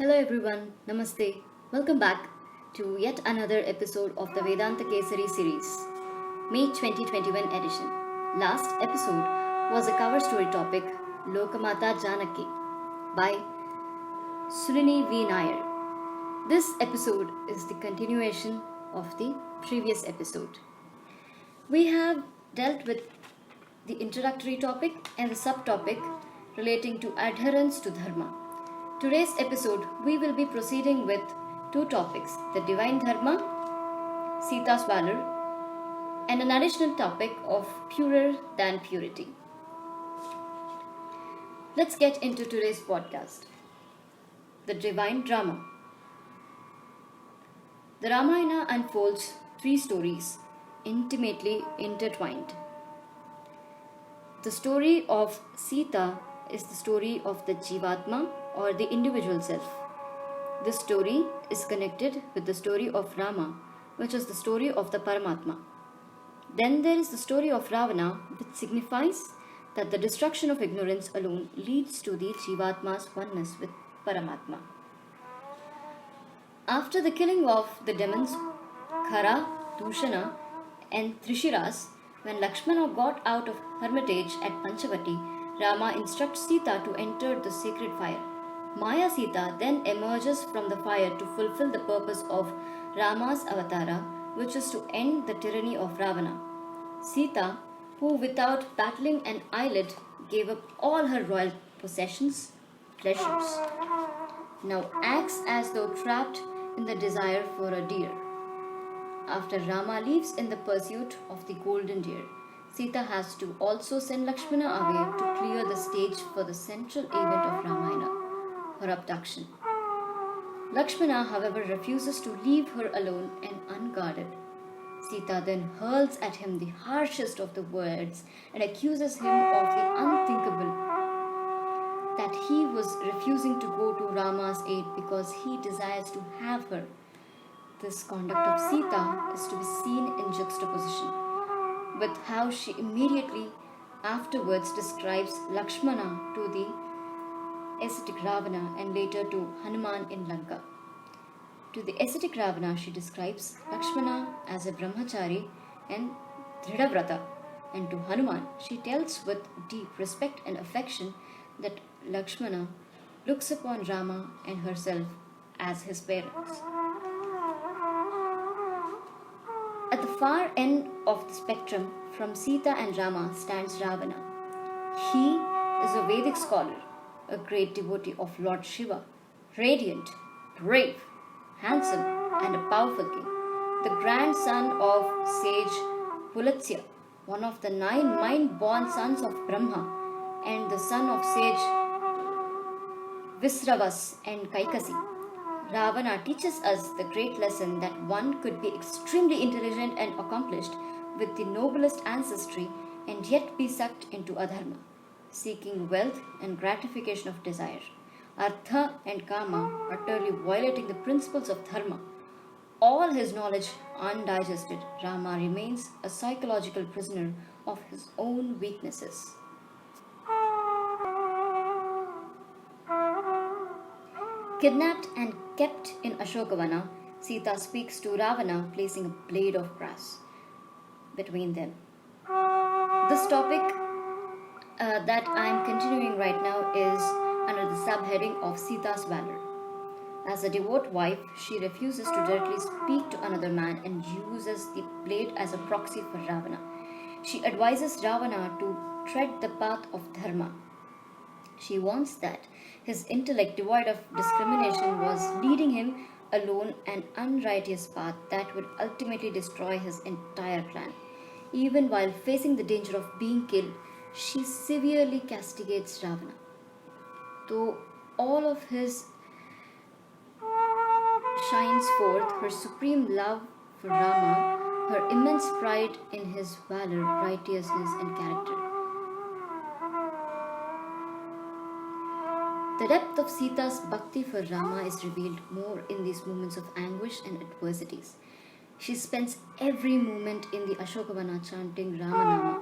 Hello everyone, Namaste. Welcome back to yet another episode of the Vedanta Kesari series, May 2021 edition. Last episode was a cover story topic, Lokamata Janaki by Sunini V. Nair. This episode is the continuation of the previous episode. We have dealt with the introductory topic and the subtopic relating to adherence to Dharma. Today's episode, we will be proceeding with two topics, the divine Dharma, Sita's valor, and an additional topic of purer than purity. Let's get into today's podcast. The divine drama. The Ramayana unfolds three stories, intimately intertwined. The story of Sita is the story of the Jivatma or the individual self. This story is connected with the story of Rama, which is the story of the Paramatma. Then there is the story of Ravana, which signifies that the destruction of ignorance alone leads to the Jivatma's oneness with Paramatma. After the killing of the demons Khara, Dushana, and Trishiras, when Lakshmana got out of hermitage at Panchavati, Rama instructs Sita to enter the sacred fire. Maya Sita then emerges from the fire to fulfill the purpose of Rama's avatara, which is to end the tyranny of Ravana. Sita, who without battling an eyelid gave up all her royal possessions, pleasures, now acts as though trapped in the desire for a deer. After Rama leaves in the pursuit of the golden deer, Sita has to also send Lakshmana away to clear the stage for the central event of Ramayana, her abduction. Lakshmana, however, refuses to leave her alone and unguarded. Sita then hurls at him the harshest of the words and accuses him of the unthinkable, that he was refusing to go to Rama's aid because he desires to have her. This conduct of Sita is to be seen in juxtaposition with how she immediately afterwards describes Lakshmana to the ascetic Ravana and later to Hanuman in Lanka. To the ascetic Ravana, she describes Lakshmana as a brahmachari and Dridhavrata, and to Hanuman, she tells with deep respect and affection that Lakshmana looks upon Rama and herself as his parents. At the far end of the spectrum, from Sita and Rama stands Ravana. He is a Vedic scholar, a great devotee of Lord Shiva, radiant, brave, handsome, and a powerful king. The grandson of sage Pulatsya, one of the 9 mind-born sons of Brahma, and the son of sage Visravas and Kaikasi. Ravana teaches us the great lesson that one could be extremely intelligent and accomplished with the noblest ancestry and yet be sucked into adharma, seeking wealth and gratification of desire, artha and kama, utterly violating the principles of dharma. All his knowledge undigested, Rama remains a psychological prisoner of his own weaknesses. Kidnapped and kept in Ashokavana, Sita speaks to Ravana, placing a blade of grass between them. This topic that I am continuing right now is under the subheading of Sita's valor. As a devout wife, she refuses to directly speak to another man and uses the blade as a proxy for Ravana. She advises Ravana to tread the path of dharma. She warns that his intellect devoid of discrimination was leading him alone an unrighteous path that would ultimately destroy his entire plan. Even while facing the danger of being killed, she severely castigates Ravana. Though all of his shines forth her supreme love for Rama, her immense pride in his valor, righteousness, and character. The depth of Sita's bhakti for Rama is revealed more in these moments of anguish and adversities. She spends every moment in the Ashokavana chanting Ramanama.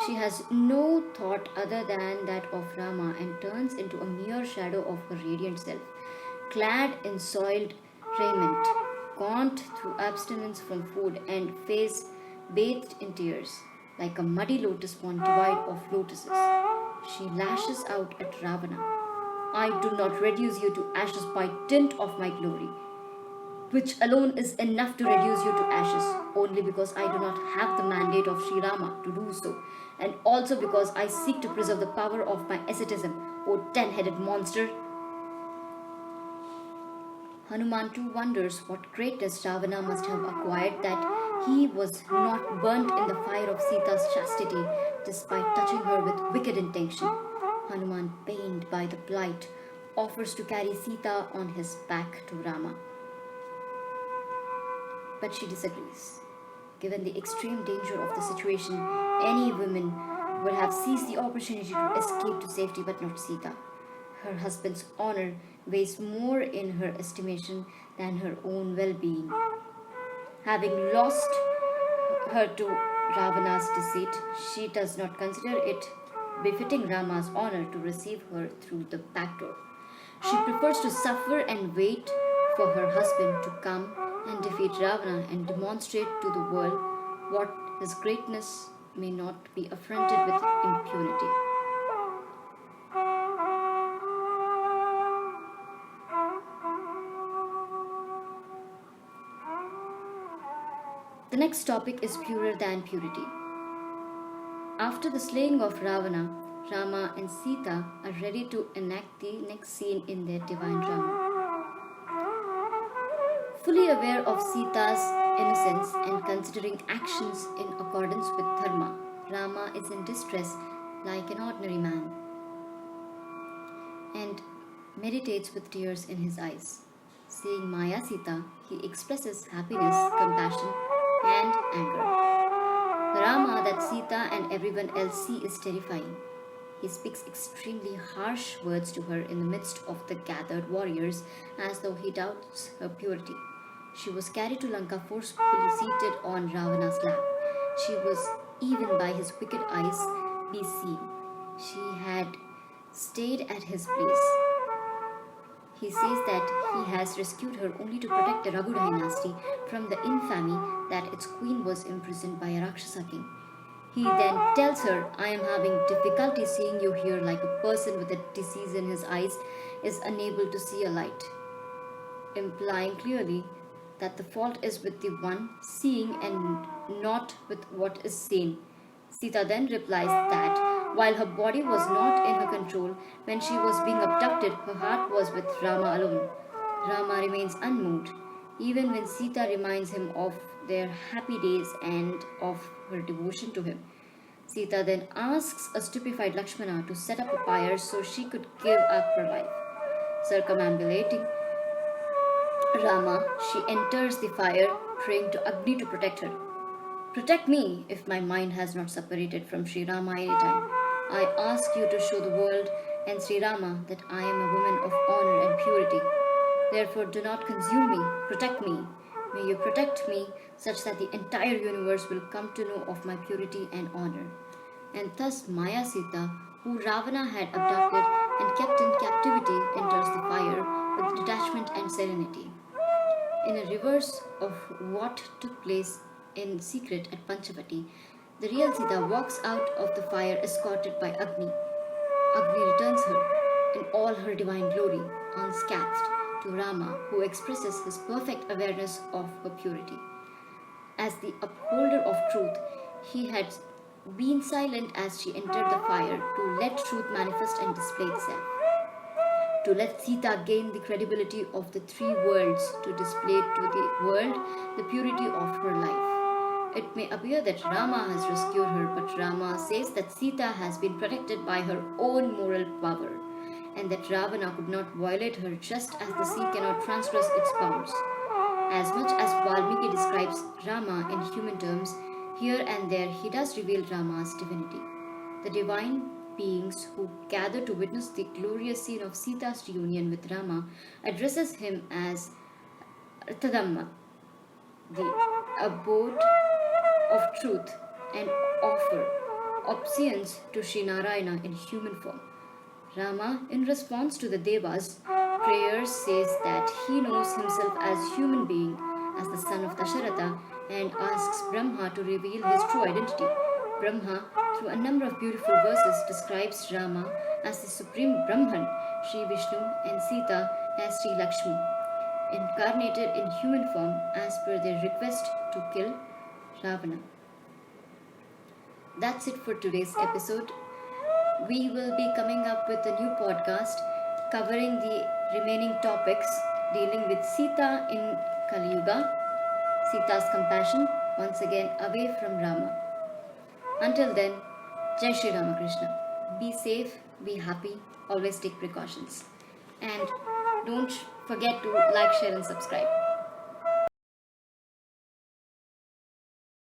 She has no thought other than that of Rama and turns into a mere shadow of her radiant self. clad in soiled raiment, gaunt through abstinence from food, and face bathed in tears, like a muddy lotus pond devoid of lotuses. She lashes out at Ravana. I do not reduce you to ashes by dint of my glory, which alone is enough to reduce you to ashes, only because I do not have the mandate of Sri Rama to do so, and also because I seek to preserve the power of my asceticism, O ten-headed monster. Hanuman too wonders what greatness Ravana must have acquired that he was not burnt in the fire of Sita's chastity despite touching her with wicked intention. Hanuman, pained by the plight, offers to carry Sita on his back to Rama. But she disagrees. Given the extreme danger of the situation, any woman would have seized the opportunity to escape to safety, but not Sita. Her husband's honor weighs more in her estimation than her own well-being. Having lost her to Ravana's deceit, she does not consider it befitting Rama's honor to receive her through the back door. She prefers to suffer and wait for her husband to come and defeat Ravana and demonstrate to the world what his greatness may not be affronted with impunity. The next topic is purer than purity. After the slaying of Ravana, Rama and Sita are ready to enact the next scene in their divine drama. Fully aware of Sita's innocence and considering actions in accordance with dharma, Rama is in distress like an ordinary man and meditates with tears in his eyes. Seeing Maya Sita, he expresses happiness, compassion, and anger. The Rama that Sita and everyone else see is terrifying. He speaks extremely harsh words to her in the midst of the gathered warriors as though he doubts her purity. She was carried to Lanka forcefully seated on Ravana's lap. She was, even by his wicked eyes, be seen. She had stayed at his place. He says that he has rescued her only to protect the Raghu dynasty from the infamy that its queen was imprisoned by a Rakshasa king. He then tells her, I am having difficulty seeing you here like a person with a disease in his eyes is unable to see a light, implying clearly that the fault is with the one seeing and not with what is seen. Sita then replies that while her body was not in her control, when she was being abducted, her heart was with Rama alone. Rama remains unmoved, even when Sita reminds him of their happy days and of her devotion to him. Sita then asks a stupefied Lakshmana to set up a fire so she could give up her life. Circumambulating Rama, she enters the fire, praying to Agni to protect her. Protect me if my mind has not separated from Sri Rama any time. I ask you to show the world and Sri Rama that I am a woman of honor and purity. Therefore, do not consume me, protect me. May you protect me such that the entire universe will come to know of my purity and honor. And thus Maya Sita, who Ravana had abducted and kept in captivity, enters the fire with detachment and serenity. In a reverse of what took place in secret at Panchavati, the real Sita walks out of the fire escorted by Agni. Agni returns her in all her divine glory, unscathed, to Rama, who expresses his perfect awareness of her purity. As the upholder of truth, he had been silent as she entered the fire to let truth manifest and display itself. To let Sita gain the credibility of the three worlds, to display to the world the purity of her life. It may appear that Rama has rescued her, but Rama says that Sita has been protected by her own moral power, and that Ravana could not violate her just as the sea cannot transgress its bounds. As much as Valmiki describes Rama in human terms, here and there he does reveal Rama's divinity. The divine beings who gather to witness the glorious scene of Sita's reunion with Rama addresses him as Arthadhamma, the abode of truth, and offer obeisance to Sri Narayana in human form. Rama, in response to the Devas, prayers says that he knows himself as human being, as the son of Dasharatha, and asks Brahma to reveal his true identity. Brahma, through a number of beautiful verses, describes Rama as the supreme Brahman, Sri Vishnu, and Sita as Sri Lakshmi, incarnated in human form as per their request to kill Ravana. That's it for today's episode. We will be coming up with a new podcast covering the remaining topics dealing with Sita in Kali Yuga, Sita's compassion, once again away from Rama. Until then, Jai Shri Ramakrishna. Be safe, be happy, always take precautions. And don't forget to like, share, and subscribe.